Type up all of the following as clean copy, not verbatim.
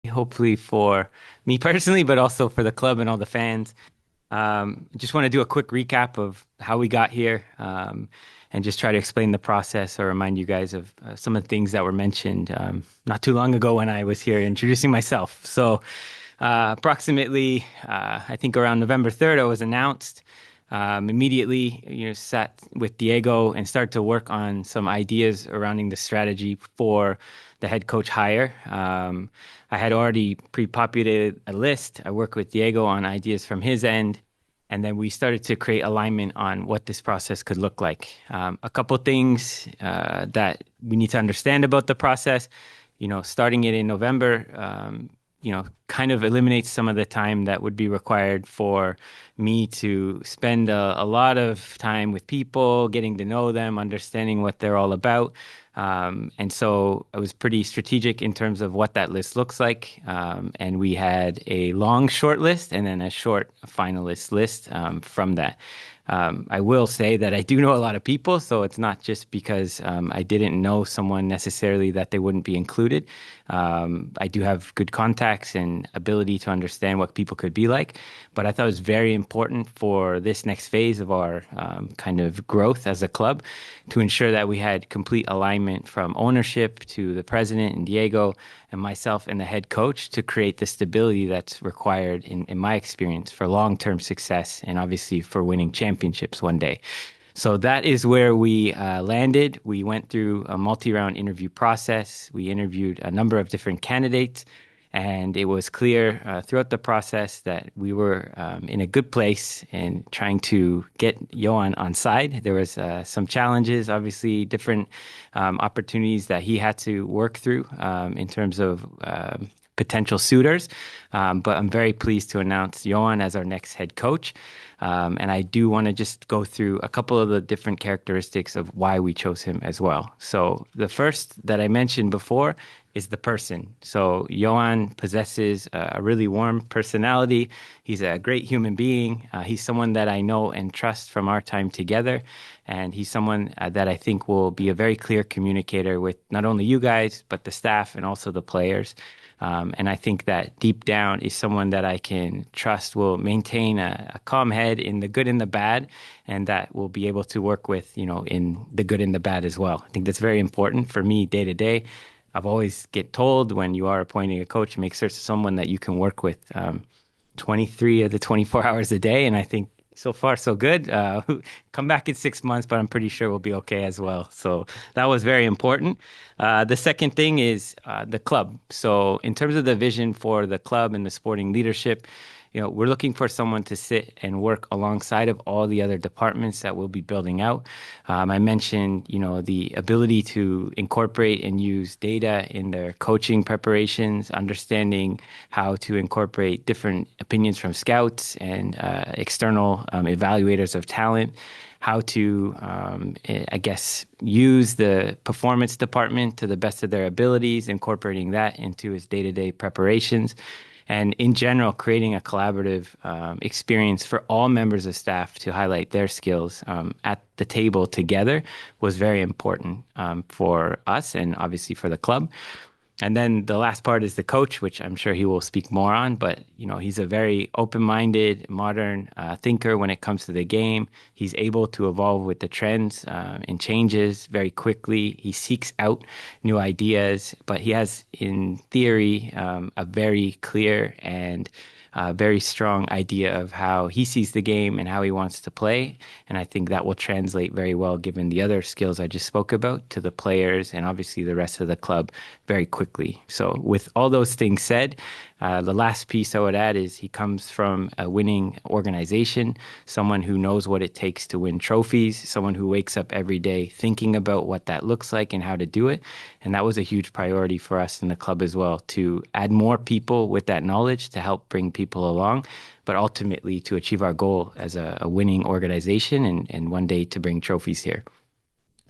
hopefully for me personally, but also for the club and all the fans. Just want to do a quick recap of how we got here, and just try to explain the process or remind you guys of some of the things that were mentioned not too long ago when I was here introducing myself. So, approximately, I think around November 3rd, I was announced. Immediately, sat with Diego and started to work on some ideas surrounding the strategy for the head coach hire. I had already pre-populated a list. I worked with Diego on ideas from his end, and then we started to create alignment on what this process could look like. A couple things that we need to understand about the process. Starting it in November, kind of eliminates some of the time that would be required for me to spend a lot of time with people, getting to know them, understanding what they're all about. And so I was pretty strategic in terms of what that list looks like. And we had a long short list and then a short finalist list from that. I will say that I do know a lot of people, so it's not just because I didn't know someone necessarily that they wouldn't be included. I do have good contacts and ability to understand what people could be like, but I thought it was very important for this next phase of our kind of growth as a club to ensure that we had complete alignment from ownership to the president and Diego and myself and the head coach to create the stability that's required in my experience for long-term success and obviously for winning championships one day. So that is where we landed. We went through a multi-round interview process. We interviewed a number of different candidates, and it was clear throughout the process that we were in a good place in trying to get Yoan on side. There was some challenges, obviously different opportunities that he had to work through in terms of potential suitors. But I'm very pleased to announce Yoan as our next head coach. And I do want to just go through a couple of the different characteristics of why we chose him as well. So the first that I mentioned before is the person. So Yoan possesses a really warm personality. He's a great human being. He's someone that I know and trust from our time together. And he's someone that I think will be a very clear communicator with not only you guys, but the staff and also the players. And I think that deep down is someone that I can trust will maintain a calm head in the good and the bad, and that will be able to work with, in the good and the bad as well. I think that's very important for me day to day. I've always get told when you are appointing a coach, make sure it's someone that you can work with 23 of the 24 hours a day. And I think so far, so good. Come back in 6 months, but I'm pretty sure we'll be okay as well. So that was very important. The second thing is the club. So in terms of the vision for the club and the sporting leadership, we're looking for someone to sit and work alongside of all the other departments that we'll be building out. I mentioned, the ability to incorporate and use data in their coaching preparations, understanding how to incorporate different opinions from scouts and external evaluators of talent, how to, I guess, use the performance department to the best of their abilities, incorporating that into his day-to-day preparations. And in general, creating a collaborative experience for all members of staff to highlight their skills at the table together was very important for us and obviously for the club. And then the last part is the coach, which I'm sure he will speak more on. But, he's a very open-minded, modern thinker when it comes to the game. He's able to evolve with the trends and changes very quickly. He seeks out new ideas, but he has, in theory, a very clear and very strong idea of how he sees the game and how he wants to play. And I think that will translate very well, given the other skills I just spoke about, to the players and obviously the rest of the club very quickly. So with all those things said, the last piece I would add is he comes from a winning organization, someone who knows what it takes to win trophies, someone who wakes up every day thinking about what that looks like and how to do it. And that was a huge priority for us in the club as well, to add more people with that knowledge to help bring people along, but ultimately to achieve our goal as a winning organization and one day to bring trophies here.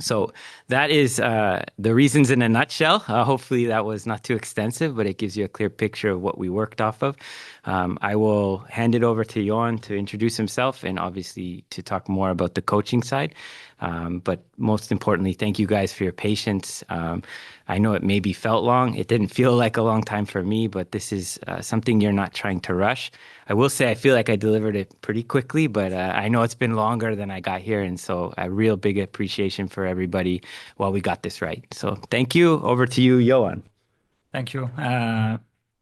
So that is the reasons in a nutshell. Hopefully that was not too extensive, but it gives you a clear picture of what we worked off of. I will hand it over to Yoan to introduce himself and obviously to talk more about the coaching side. But most importantly, thank you guys for your patience. I know it maybe felt long. It didn't feel like a long time for me, but this is something you're not trying to rush. I will say I feel like I delivered it pretty quickly, but I know it's been longer than I got here. And so a real big appreciation for everybody while we got this right. So thank you. Over to you, Yoan. Thank you.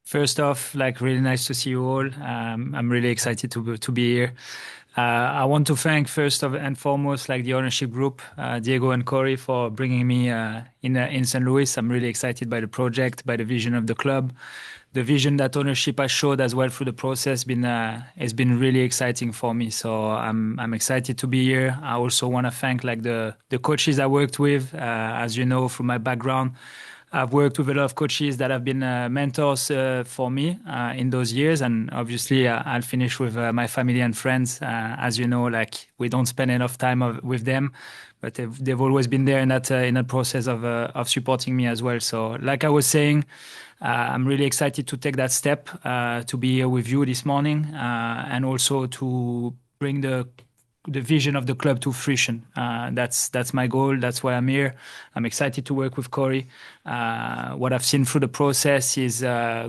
First off, like really nice to see you all. I'm really excited to be here. I want to thank first of and foremost like the ownership group, Diego and Corey, for bringing me in St. Louis. I'm really excited by the project, by the vision of the club, the vision that ownership has showed as well through the process. It's been really exciting for me. So I'm excited to be here. I also want to thank like the coaches I worked with. As you know, from my background, I've worked with a lot of coaches that have been mentors for me in those years, and obviously I'll finish with my family and friends. As you know, like we don't spend enough time with them, but they've always been there in that process of supporting me as well. So, like I was saying, I'm really excited to take that step to be here with you this morning, and also to bring the vision of the club to fruition. That's my goal. That's why I'm here. I'm excited to work with Corey. What I've seen through the process is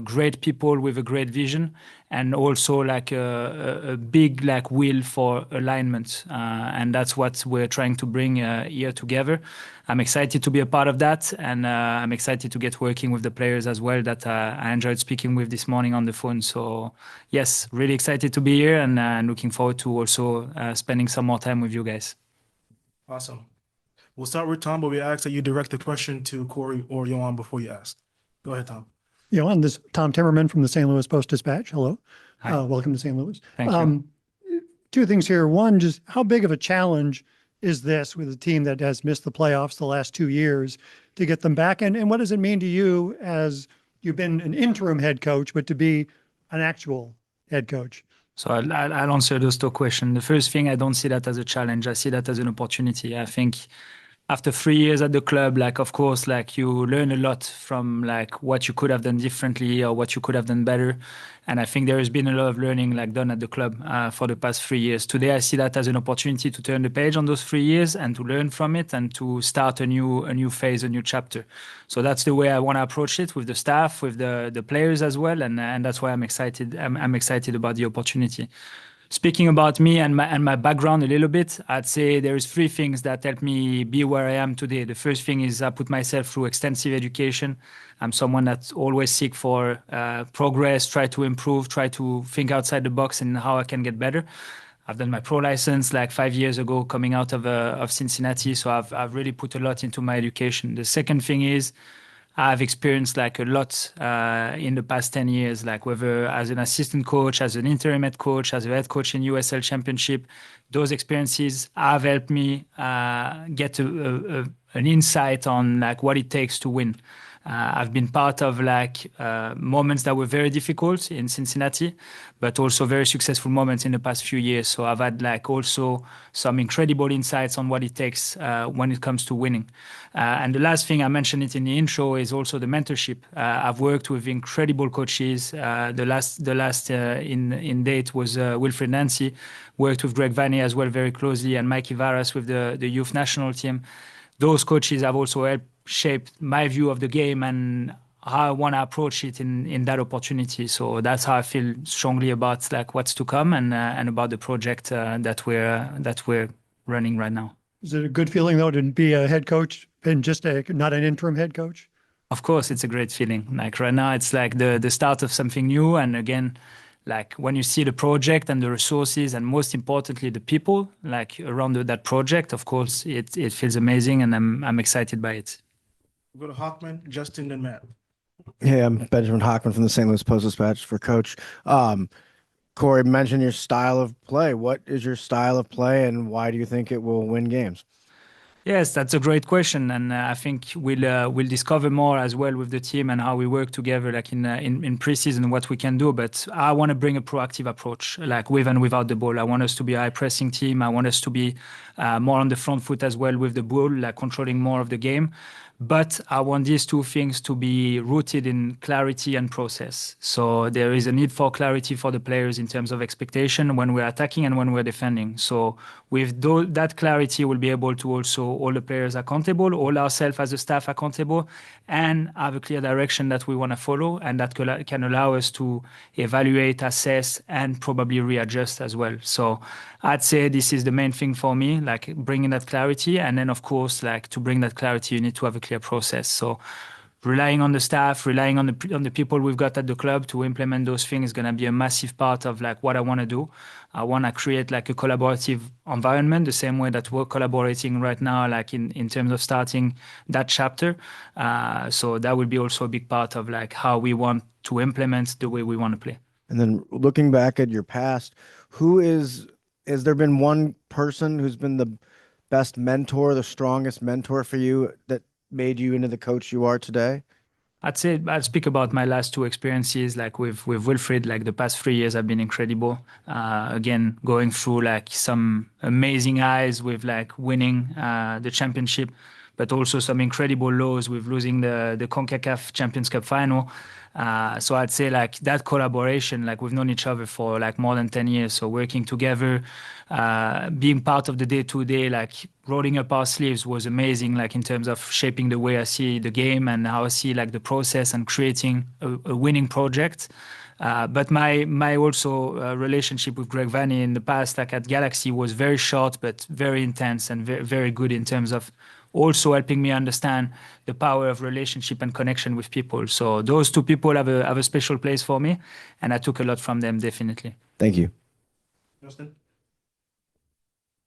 great people with a great vision, and also like a big like will for alignment. And that's what we're trying to bring here together. I'm excited to be a part of that, and I'm excited to get working with the players as well that I enjoyed speaking with this morning on the phone. So yes, really excited to be here, and looking forward to also spending some more time with you guys. Awesome. We'll start with Tom, but we ask that you direct the question to Corey or Yoann before you ask. Go ahead, Tom. Yoann, this is Tom Timmerman from the St. Louis Post-Dispatch. Hello. Hi. Welcome to St. Louis. Thank you. Two things here. One, just how big of a challenge is this with a team that has missed the playoffs the last 2 years to get them back? And what does it mean to you as you've been an interim head coach, but to be an actual head coach? So I'll answer those two questions. The first thing, I don't see that as a challenge. I see that as an opportunity. I think after 3 years at the club, like, of course, like you learn a lot from like what you could have done differently or what you could have done better. And I think there has been a lot of learning like done at the club for the past 3 years. Today, I see that as an opportunity to turn the page on those 3 years and to learn from it and to start a new phase, a new chapter. So that's the way I want to approach it with the staff, with the players as well. And that's why I'm excited. I'm excited about the opportunity. Speaking about me and my background a little bit, I'd say there's 3 things that help me be where I am today. The first thing is I put myself through extensive education. I'm someone that's always seek for progress, try to improve, try to think outside the box and how I can get better. I've done my pro license like 5 years ago coming out of Cincinnati. So I've really put a lot into my education. The second thing is I've experienced like a lot in the past 10 years, like whether as an assistant coach, as an interim head coach, as a head coach in USL Championship. Those experiences have helped me get an insight on like what it takes to win. I've been part of like moments that were very difficult in Cincinnati, but also very successful moments in the past few years. So I've had like also some incredible insights on what it takes when it comes to winning. And the last thing, I mentioned it in the intro, is also the mentorship. I've worked with incredible coaches. The last in date was Wilfred Nancy. Worked with Greg Vanney as well very closely, and Mikey Varas with the youth national team. Those coaches have also helped shape my view of the game and how I want to approach it in that opportunity. So that's how I feel strongly about like what's to come and about the project that we're running right now. Is it a good feeling though to be a head coach and just not an interim head coach? Of course, it's a great feeling. Like right now, it's like the start of something new. And again, like when you see the project and the resources and most importantly, the people like around that project, of course, it feels amazing and I'm excited by it. We'll go to Hockman, Justin, and Matt. Hey, I'm Benjamin Hockman from the St. Louis Post-Dispatch for Coach. Corey mentioned your style of play. What is your style of play and why do you think it will win games? Yes, that's a great question, and I think we'll discover more as well with the team and how we work together, like in preseason, what we can do. But I want to bring a proactive approach, like with and without the ball. I want us to be a high pressing team. I want us to be more on the front foot as well with the ball, like controlling more of the game. But I want these two things to be rooted in clarity and process. So there is a need for clarity for the players in terms of expectation when we're attacking and when we're defending. So with that clarity, we'll be able to also hold the players accountable, hold ourselves as a staff accountable, and have a clear direction that we want to follow, and that can allow us to evaluate, assess, and probably readjust as well. So I'd say this is the main thing for me, like bringing that clarity. And then, of course, like to bring that clarity, you need to have a clear process. So relying on the staff, relying on the people we've got at the club to implement those things is going to be a massive part of like what I want to do. I want to create like a collaborative environment, the same way that we're collaborating right now, like in terms of starting that chapter. So that will be also a big part of like how we want to implement the way we want to play. And then looking back at your past, has there been one person who's been the best mentor, the strongest mentor for you that made you into the coach you are today? I'd say I'll speak about my last two experiences, like with Wilfried. Like the past 3 years have been incredible. Again, going through like some amazing highs with like winning the championship, but also some incredible lows with losing the CONCACAF Champions Cup final. So I'd say like that collaboration, like we've known each other for like more than 10 years. So working together, being part of the day-to-day, like rolling up our sleeves was amazing, like in terms of shaping the way I see the game and how I see like the process and creating a winning project. But my also relationship with Greg Vanney in the past, like at Galaxy, was very short but very intense and very, very good in terms of also helping me understand the power of relationship and connection with people. So those two people have a special place for me, and I took a lot from them, definitely. Thank you. Justin?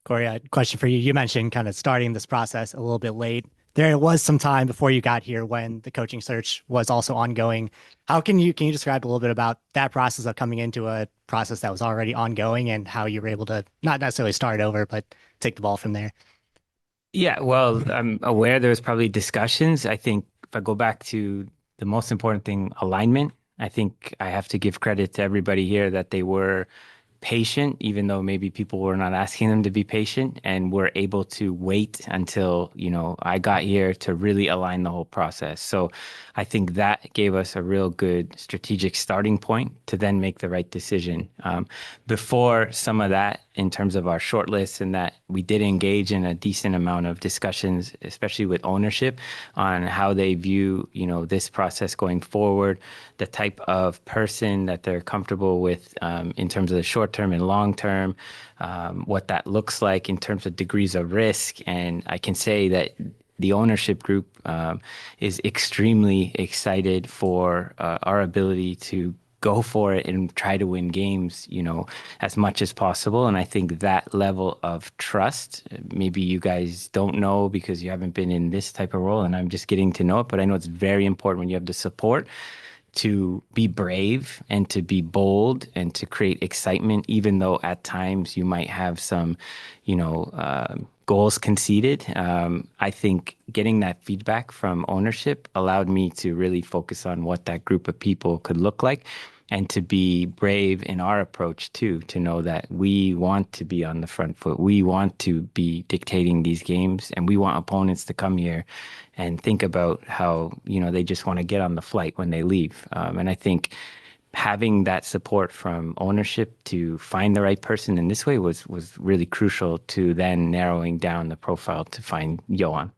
Corey, a question for you. You mentioned kind of starting this process a little bit late. There was some time before you got here when the coaching search was also ongoing. Can you describe a little bit about that process of coming into a process that was already ongoing and how you were able to not necessarily start over, but take the ball from there? Yeah, well, I'm aware there was probably discussions. I think if I go back to the most important thing, alignment, I think I have to give credit to everybody here that they were patient, even though maybe people were not asking them to be patient, and were able to wait until, I got here to really align the whole process. So I think that gave us a real good strategic starting point to then make the right decision. Before some of that, in terms of our shortlist, and that we did engage in a decent amount of discussions, especially with ownership, on how they view, this process going forward, the type of person that they're comfortable with in terms of the short term and long term, what that looks like in terms of degrees of risk. And I can say that the ownership group is extremely excited for our ability to go for it and try to win games, as much as possible. And I think that level of trust, maybe you guys don't know because you haven't been in this type of role and I'm just getting to know it, but I know it's very important when you have the support to be brave and to be bold and to create excitement, even though at times you might have some, goals conceded. I think getting that feedback from ownership allowed me to really focus on what that group of people could look like, and to be brave in our approach too, to know that we want to be on the front foot. We want to be dictating these games, and we want opponents to come here and think about how, they just want to get on the flight when they leave. And I think having that support from ownership to find the right person in this way was really crucial to then narrowing down the profile to find Yoan.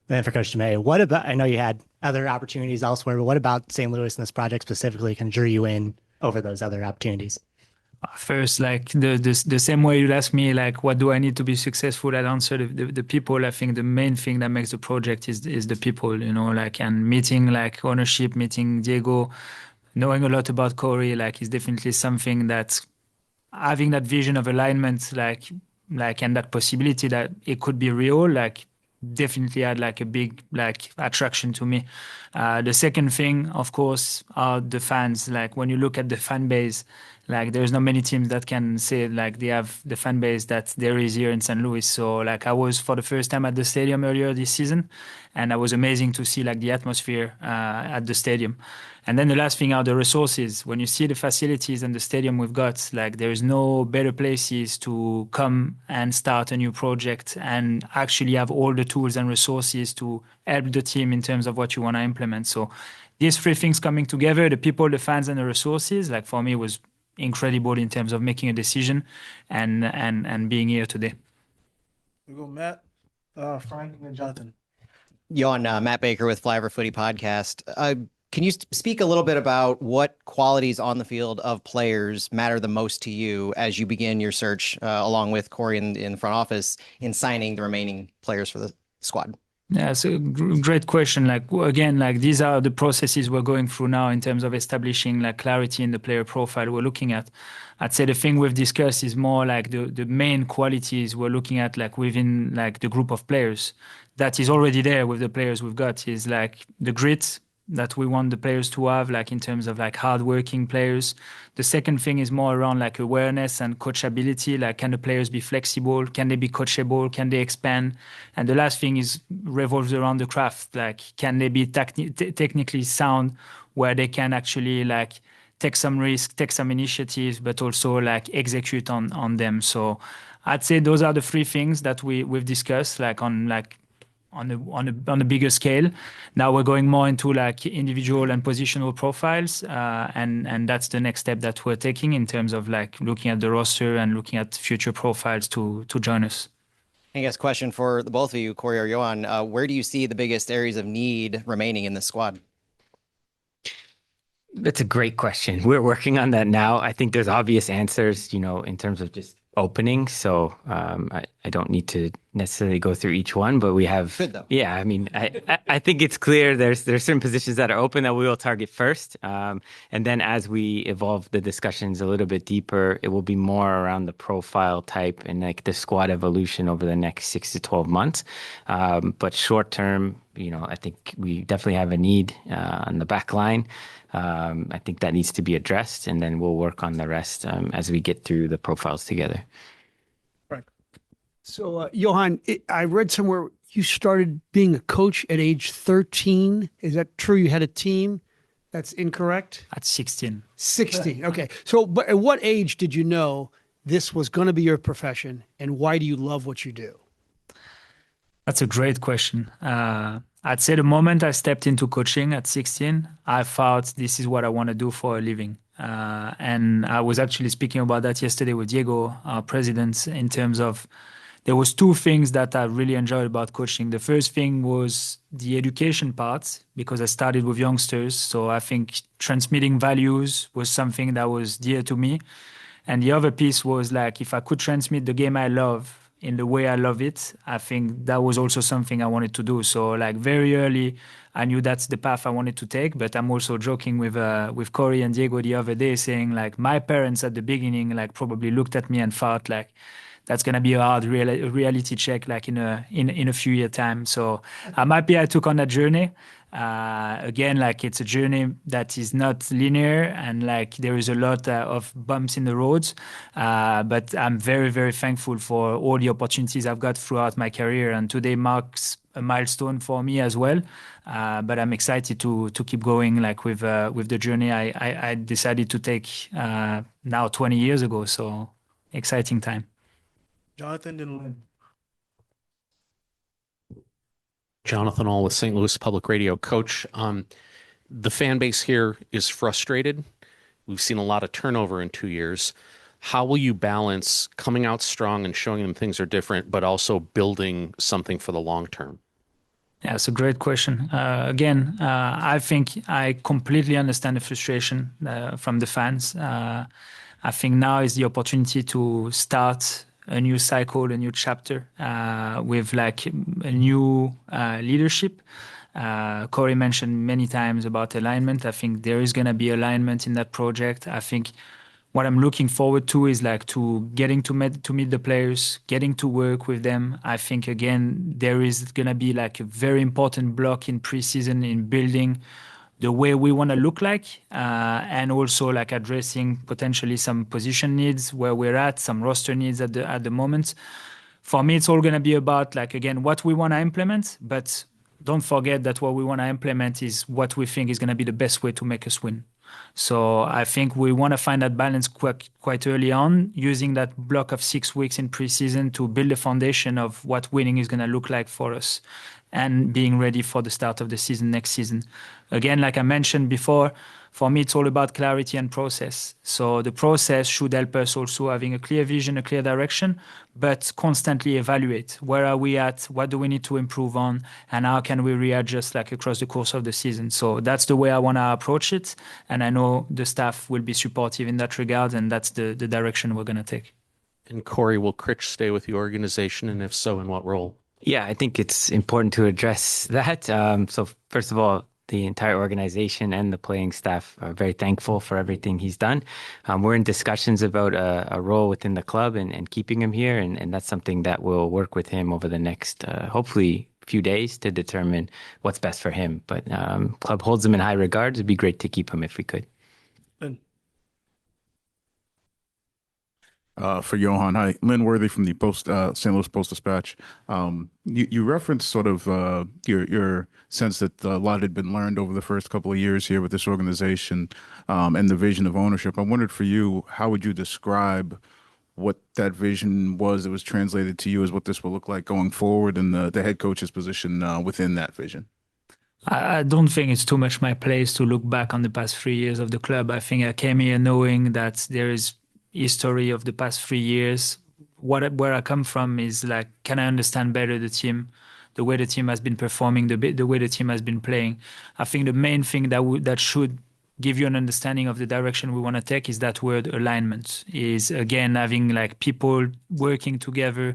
Then for Coach Damet, what about, I know you had other opportunities elsewhere, but what about St. Louis and this project specifically can drew you in over those other opportunities? First, like the same way you'd ask me, like, what do I need to be successful? I'd answer the people. I think the main thing that makes the project is the people, and meeting like ownership, meeting Diego, knowing a lot about Corey, like, is definitely something that having that vision of alignment, and that possibility that it could be real, like, definitely had like a big like attraction to me. The second thing, of course, are the fans. Like when you look at the fan base, like there's not many teams that can say like they have the fan base that there is here in St. Louis. So like I was for the first time at the stadium earlier this season, and it was amazing to see like the atmosphere at the stadium. And then the last thing are the resources. When you see the facilities and the stadium we've got, like there is no better places to come and start a new project and actually have all the tools and resources to help the team in terms of what you want to implement. So these three things coming together, the people, the fans, and the resources, like for me was incredible in terms of making a decision and being here today. We go Matt, Frank, and then Jonathan. Yoan, Matt Baker with Flyover Footy Podcast. Can you speak a little bit about what qualities on the field of players matter the most to you as you begin your search, along with Corey in the front office, in signing the remaining players for the squad? Yeah, it's a great question. Like again, like these are the processes we're going through now in terms of establishing like clarity in the player profile we're looking at. I'd say the thing we've discussed is more like the main qualities we're looking at like within like the group of players that is already there with the players we've got is like the grit that we want the players to have, like in terms of like hardworking players. The second thing is more around like awareness and coachability. Like, can the players be flexible? Can they be coachable? Can they expand? And the last thing is revolves around the craft. Like, can they be technically sound, where they can actually like take some risk, take some initiatives, but also like execute on them. So I'd say those are the three things that we've discussed, like on a bigger scale. Now we're going more into like individual and positional profiles, and that's the next step that we're taking in terms of like looking at the roster and looking at future profiles to join us. I guess question for the both of you, Corey or Yoan, where do you see the biggest areas of need remaining in the squad? That's a great question. We're working on that now. I think there's obvious answers, in terms of just openings. So I don't need to necessarily go through each one, but we have. Good though. Yeah, I mean, I think it's clear there's certain positions that are open that we will target first, and then as we evolve the discussions a little bit deeper, it will be more around the profile type and like the squad evolution over the next 6 to 12 months. But short term, I think we definitely have a need on the back line. I think that needs to be addressed, and then we'll work on the rest as we get through the profiles together. Frank. So, Yoann, I read somewhere you started being a coach at age 13. Is that true? You had a team? That's incorrect? At 16. 16. Okay. So, but at what age did you know this was going to be your profession, and why do you love what you do? That's a great question. I'd say the moment I stepped into coaching at 16, I thought this is what I want to do for a living. And I was actually speaking about that yesterday with Diego, our president, in terms of there was two things that I really enjoyed about coaching. The first thing was the education part, because I started with youngsters. So I think transmitting values was something that was dear to me. And the other piece was like, if I could transmit the game I love in the way I love it, I think that was also something I wanted to do. So like very early, I knew that's the path I wanted to take. But I'm also joking with Corey and Diego the other day, saying like my parents at the beginning like probably looked at me and thought like that's gonna be a hard reality check like in a few year time. So I'm happy I took on that journey. Again, like it's a journey that is not linear, and like there is a lot of bumps in the roads, but I'm very, very thankful for all the opportunities I've got throughout my career, and today marks a milestone for me as well. But I'm excited to keep going like with the journey I decided to take now 20 years ago. So exciting time. Jonathan and Lynn. Jonathan All with St. Louis Public Radio. Coach, the fan base here is frustrated. We've seen a lot of turnover in 2 years. How will you balance coming out strong and showing them things are different, but also building something for the long term? Yeah, it's a great question. Again, I think I completely understand the frustration from the fans. I think now is the opportunity to start a new cycle, a new chapter with like a new leadership. Corey mentioned many times about alignment. I think there is going to be alignment in that project. I think what I'm looking forward to is like to getting to meet the players, getting to work with them. I think again, there is going to be like a very important block in preseason in building the way we want to look like, and also like addressing potentially some position needs where we're at, some roster needs at the moment. For me, it's all going to be about like, again, what we want to implement, but don't forget that what we want to implement is what we think is going to be the best way to make us win. So I think we want to find that balance quite early on, using that block of 6 weeks in preseason to build a foundation of what winning is going to look like for us and being ready for the start of the season next season. Again, like I mentioned before, for me, it's all about clarity and process. So the process should help us also having a clear vision, a clear direction, but constantly evaluate where are we at, what do we need to improve on, and how can we readjust like across the course of the season. So that's the way I want to approach it. And I know the staff will be supportive in that regard, and that's the direction we're going to take. And Corey, will Critch stay with the organization? And if so, in what role? Yeah, I think it's important to address that. So first of all, the entire organization and the playing staff are very thankful for everything he's done. We're in discussions about a role within the club and keeping him here. And that's something that we'll work with him over the next, hopefully, few days to determine what's best for him. But club holds him in high regards. It'd be great to keep him if we could. For Yoan, hi, Lynn Worthy from the St. Louis Post-Dispatch. You referenced sort of your sense that a lot had been learned over the first couple of years here with this organization and the vision of ownership. I wondered for you, how would you describe what that vision was that was translated to you as what this will look like going forward and the head coach's position within that vision? I don't think it's too much my place to look back on the past 3 years of the club. I think I came here knowing that there is history of the past 3 years. Where I come from is like, can I understand better the team, the way the team has been performing, the way the team has been playing? I think the main thing that should give you an understanding of the direction we want to take is that word alignment. Is again having like people working together,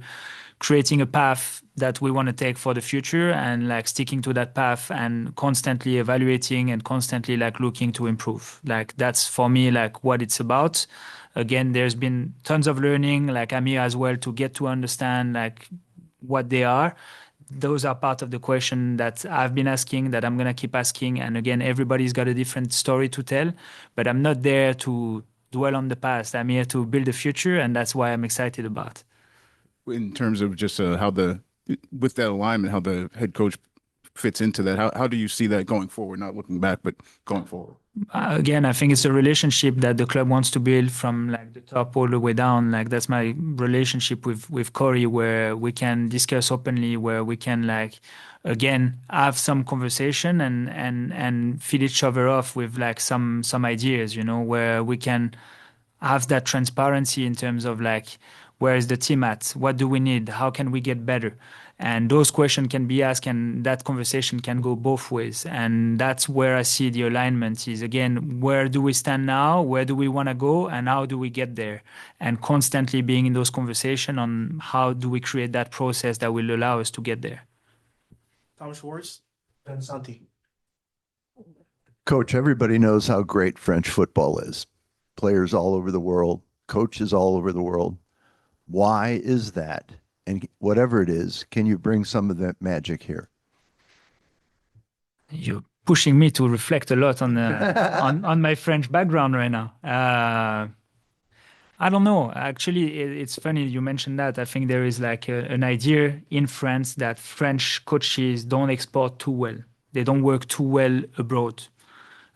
creating a path that we want to take for the future and like sticking to that path and constantly evaluating and constantly like looking to improve. Like that's for me like what it's about. Again, there's been tons of learning, like I'm here as well to get to understand like what they are. Those are part of the question that I've been asking, that I'm going to keep asking. And again, everybody's got a different story to tell, but I'm not there to dwell on the past. I'm here to build the future, and that's why I'm excited about. In terms of just with that alignment, how the head coach fits into that, how do you see that going forward? Not looking back, but going forward. Again, I think it's a relationship that the club wants to build from like the top all the way down. Like that's my relationship with Corey, where we can discuss openly, where we can like again have some conversation and feed each other off with like some ideas, you know, where we can have that transparency in terms of like, where is the team at? What do we need? How can we get better? And those questions can be asked, and that conversation can go both ways. And that's where I see the alignment is, again, where do we stand now? Where do we want to go? And how do we get there? And constantly being in those conversations on how do we create that process that will allow us to get there. Thomas Schwartz and Santi. Coach, everybody knows how great French football is. Players all over the world, coaches all over the world. Why is that? And whatever it is, can you bring some of that magic here? You're pushing me to reflect a lot on on my French background right now. I don't know. Actually, it's funny you mentioned that. I think there is like an idea in France that French coaches don't export too well. They don't work too well abroad.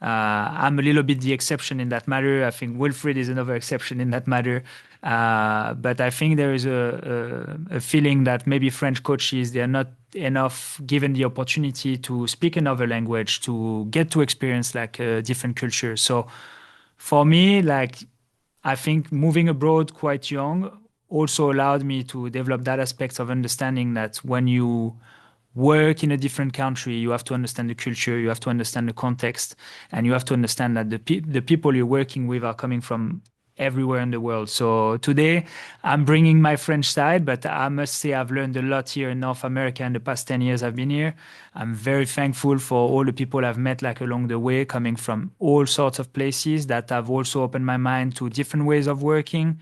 I'm a little bit the exception in that matter. I think Wilfried is another exception in that matter. But I think there is a feeling that maybe French coaches, they're not enough given the opportunity to speak another language, to get to experience like a different culture. So for me, like, I think moving abroad quite young also allowed me to develop that aspect of understanding that when you work in a different country, you have to understand the culture, you have to understand the context, and you have to understand that the people you're working with are coming from everywhere in the world. So today I'm bringing my French side, but I must say I've learned a lot here in North America in the past 10 years I've been here. I'm very thankful for all the people I've met like along the way, coming from all sorts of places that have also opened my mind to different ways of working,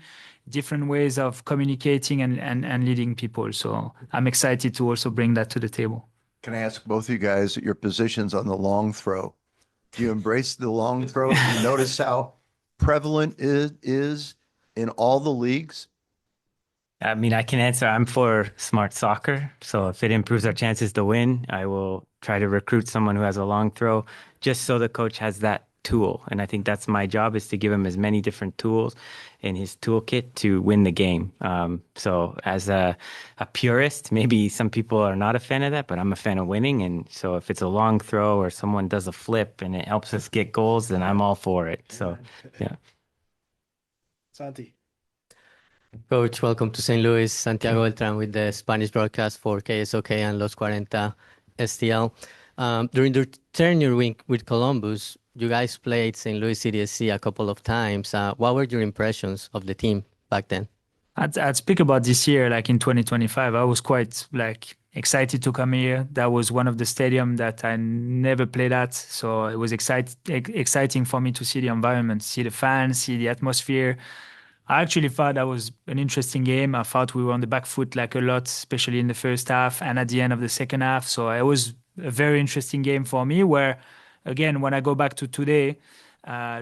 different ways of communicating and leading people. So I'm excited to also bring that to the table. Can I ask both of you guys your positions on the long throw? Do you embrace the long throw? Do you notice how prevalent it is in all the leagues? I mean, I can answer. I'm for smart soccer. So if it improves our chances to win, I will try to recruit someone who has a long throw just so the coach has that tool. And I think that's my job is to give him as many different tools in his toolkit to win the game. So as a purist, maybe some people are not a fan of that, but I'm a fan of winning. And so if it's a long throw or someone does a flip and it helps us get goals, then I'm all for it. So, yeah. Santi. Coach, welcome to St. Louis. Santiago Beltran with the Spanish broadcast for KSOK and Los 40 STL. During the tenure week with Columbus, you guys played St. Louis City SC a couple of times. What were your impressions of the team back then? I'd speak about this year, like in 2025. I was quite like excited to come here. That was one of the stadium that I never played at, so it was exciting for me to see the environment, see the fans, see the atmosphere. I actually thought that was an interesting game. I thought we were on the back foot like a lot, especially in the first half and at the end of the second half. So it was a very interesting game for me where, again, when I go back to today,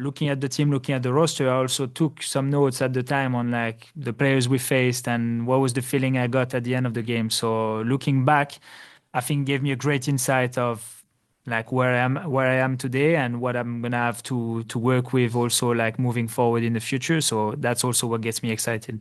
looking at the team, looking at the roster, I also took some notes at the time on like the players we faced and what was the feeling I got at the end of the game. So looking back, I think gave me a great insight of like where I am today and what I'm gonna have to work with also like moving forward in the future. So that's also what gets me excited.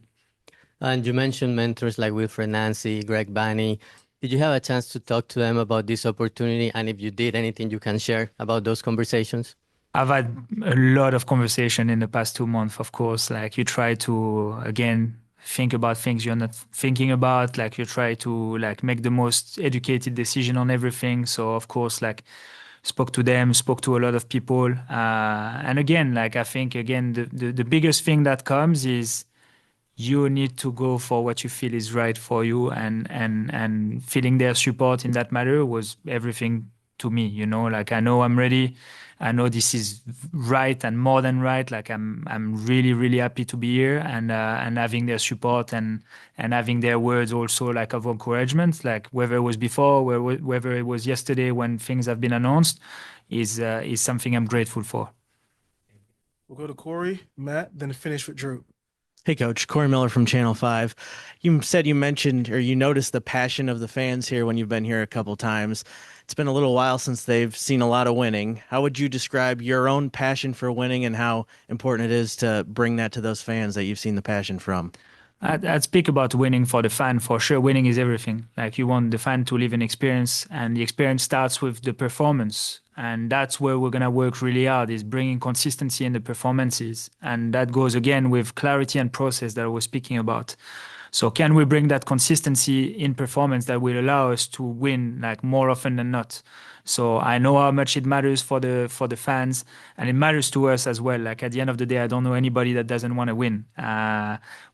And you mentioned mentors like Wilfred Nancy, Greg Banney. Did you have a chance to talk to them about this opportunity? And if you did, anything you can share about those conversations? I've had a lot of conversation in the past 2 months, of course. Like you try to, again, think about things you're not thinking about. Like you try to like make the most educated decision on everything. So of course, like spoke to them, spoke to a lot of people. And again, like I think again, the biggest thing that comes is you need to go for what you feel is right for you and feeling their support in that matter was everything to me, you know, like I know I'm ready. I know this is right and more than right. Like I'm really, really happy to be here and having their support and having their words also like of encouragement, like whether it was before, whether it was yesterday when things have been announced is something I'm grateful for. We'll go to Corey, Matt, then finish with Drew. Hey, Coach. Corey Miller from Channel 5. You said you mentioned or you noticed the passion of the fans here when you've been here a couple times. It's been a little while since they've seen a lot of winning. How would you describe your own passion for winning and how important it is to bring that to those fans that you've seen the passion from? I'd speak about winning for the fan for sure. Winning is everything. Like you want the fan to live an experience, and the experience starts with the performance. And that's where we're gonna work really hard is bringing consistency in the performances. And that goes again with clarity and process that I was speaking about. So can we bring that consistency in performance that will allow us to win like more often than not? So I know how much it matters for the fans, and it matters to us as well. Like at the end of the day, I don't know anybody that doesn't want to win.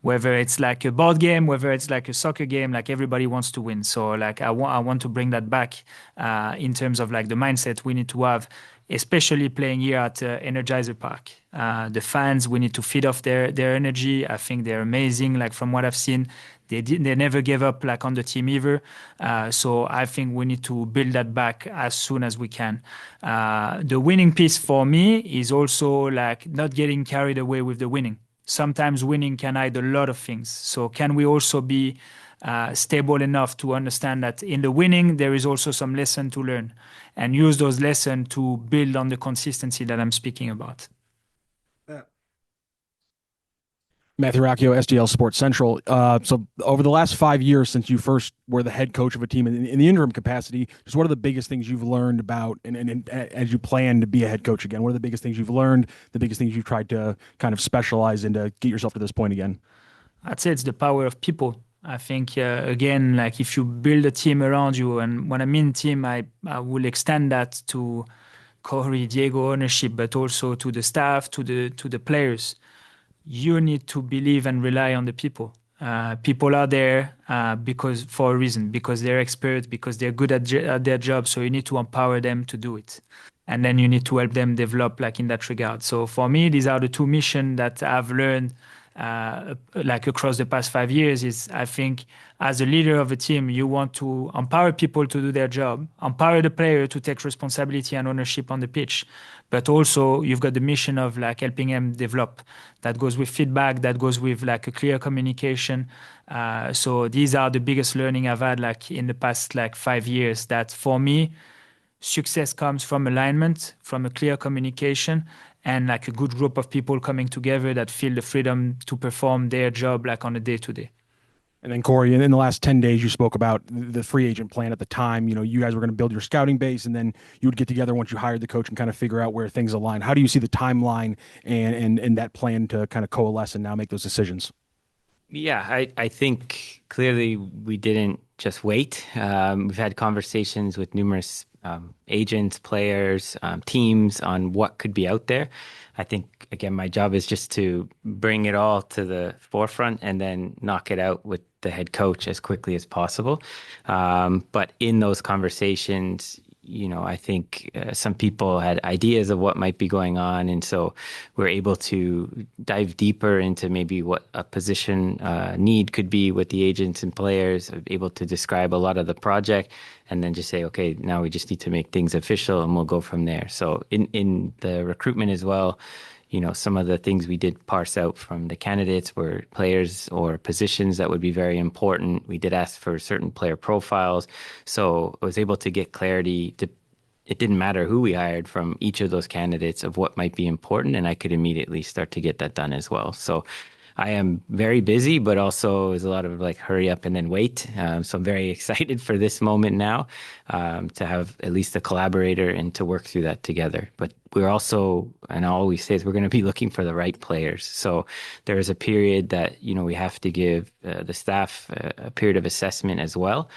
Whether it's like a board game, whether it's like a soccer game, like everybody wants to win. So like I want to bring that back in terms of like the mindset we need to have, especially playing here at Energizer Park. The fans, we need to feed off their energy. I think they're amazing. Like from what I've seen, they never gave up like on the team either. So I think we need to build that back as soon as we can. The winning piece for me is also like not getting carried away with the winning. Sometimes winning can hide a lot of things. So can we also be stable enough to understand that in the winning, there is also some lesson to learn and use those lessons to build on the consistency that I'm speaking about. Matthew Racchio, SDL Sports Central. So over the last 5 years since you first were the head coach of a team in the interim capacity, just what are the biggest things you've learned about and as you plan to be a head coach again? What are the biggest things you've learned, the biggest things you've tried to kind of specialize in to get yourself to this point again? I'd say it's the power of people. I think, again, like if you build a team around you, and when I mean team, I will extend that to Corey, Diego ownership, but also to the staff, to the players. You need to believe and rely on the people. People are there because for a reason, because they're experts, because they're good at their job. So you need to empower them to do it. And then you need to help them develop like in that regard. So for me, these are the two missions that I've learned like across the past 5 years is I think as a leader of a team, you want to empower people to do their job, empower the player to take responsibility and ownership on the pitch. But also you've got the mission of like helping them develop. That goes with feedback, that goes with like a clear communication. So these are the biggest learning I've had like in the past like 5 years, that for me, success comes from alignment, from a clear communication, and like a good group of people coming together that feel the freedom to perform their job like on a day-to-day. And then Corey, in the last 10 days, you spoke about the free agent plan at the time. You know, you guys were going to build your scouting base, and then you would get together once you hired the coach and kind of figure out where things align. How do you see the timeline and that plan to kind of coalesce and now make those decisions? Yeah, I think clearly we didn't just wait. We've had conversations with numerous agents, players, teams on what could be out there. I think, again, my job is just to bring it all to the forefront and then knock it out with the head coach as quickly as possible. But in those conversations, you know, I think some people had ideas of what might be going on. And so we're able to dive deeper into maybe what a position need could be with the agents and players, able to describe a lot of the project and then just say, okay, now we just need to make things official and we'll go from there. So in the recruitment as well, you know, some of the things we did parse out from the candidates were players or positions that would be very important. We did ask for certain player profiles. So I was able to get clarity. It didn't matter who we hired from each of those candidates of what might be important, and I could immediately start to get that done as well. So I am very busy, but also there's a lot of like hurry up and then wait. So I'm very excited for this moment now to have at least a collaborator and to work through that together. But we're also, and I always say, is we're going to be looking for the right players. So there is a period that, you know, we have to give the staff a period of assessment as well.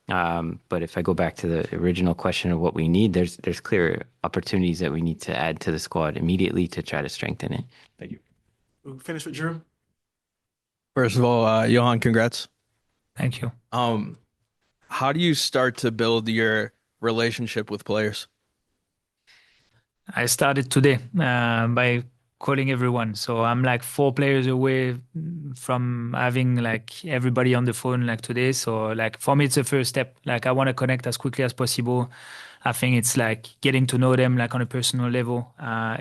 But if I go back to the original question of what we need, there's clear opportunities that we need to add to the squad immediately to try to strengthen it. Thank you. We'll finish with Drew. First of all, Yoan, congrats. Thank you. How do you start to build your relationship with players? I started today by calling everyone. So I'm like 4 players away from having like everybody on the phone like today. So like for me, it's the first step. Like I want to connect as quickly as possible. I think it's like getting to know them like on a personal level.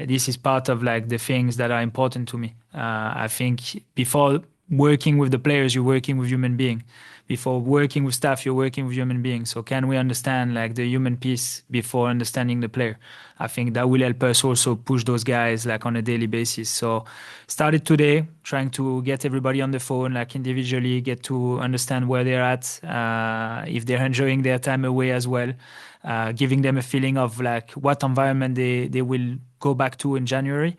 This is part of like the things that are important to me. I think before working with the players, you're working with human beings. Before working with staff, you're working with human beings. So can we understand like the human piece before understanding the player? I think that will help us also push those guys like on a daily basis. So started today trying to get everybody on the phone, like individually, get to understand where they're at, if they're enjoying their time away as well, giving them a feeling of like what environment they will go back to in January.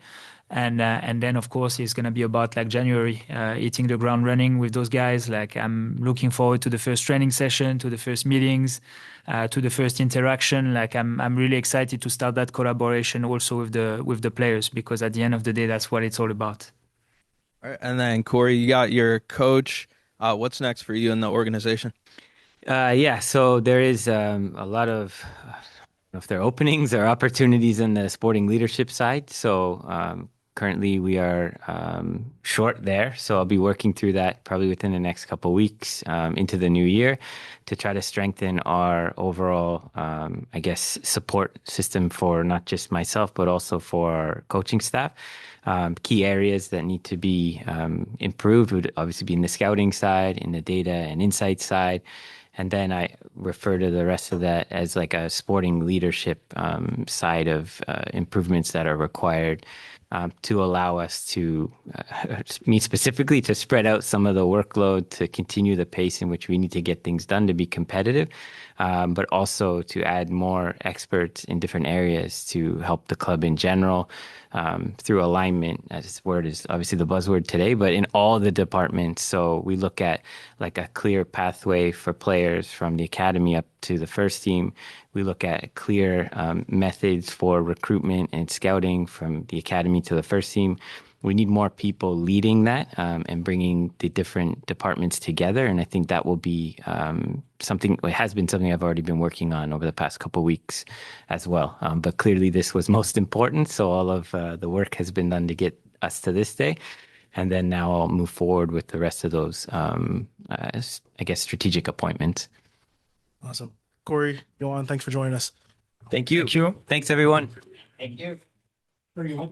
And then, of course, it's going to be about like January, hitting the ground running with those guys. Like I'm looking forward to the first training session, to the first meetings, to the first interaction. Like I'm really excited to start that collaboration also with the players, because at the end of the day, that's what it's all about. All right, and then Corey, you got your coach. What's next for you in the organization? Yeah, so there is a lot of, I don't know if there are openings or opportunities in the sporting leadership side. So currently we are short there. So I'll be working through that probably within the next couple of weeks into the new year to try to strengthen our overall, I guess, support system for not just myself, but also for our coaching staff. Key areas that need to be improved would obviously be in the scouting side, in the data and insight side. And then I refer to the rest of that as like a sporting leadership side of improvements that are required to allow us to, me specifically, to spread out some of the workload, to continue the pace in which we need to get things done to be competitive, but also to add more experts in different areas to help the club in general through alignment. As word is obviously the buzzword today, but in all the departments. So we look at like a clear pathway for players from the academy up to the first team. We look at clear methods for recruitment and scouting from the academy to the first team. We need more people leading that and bringing the different departments together. And I think that will be something, it has been something I've already been working on over the past couple of weeks as well. But clearly this was most important. So all of the work has been done to get us to this day. And then now I'll move forward with the rest of those, I guess, strategic appointments. Awesome. Corey, Yoann, thanks for joining us. Thank you. Thank you. Thanks, everyone. Thank you.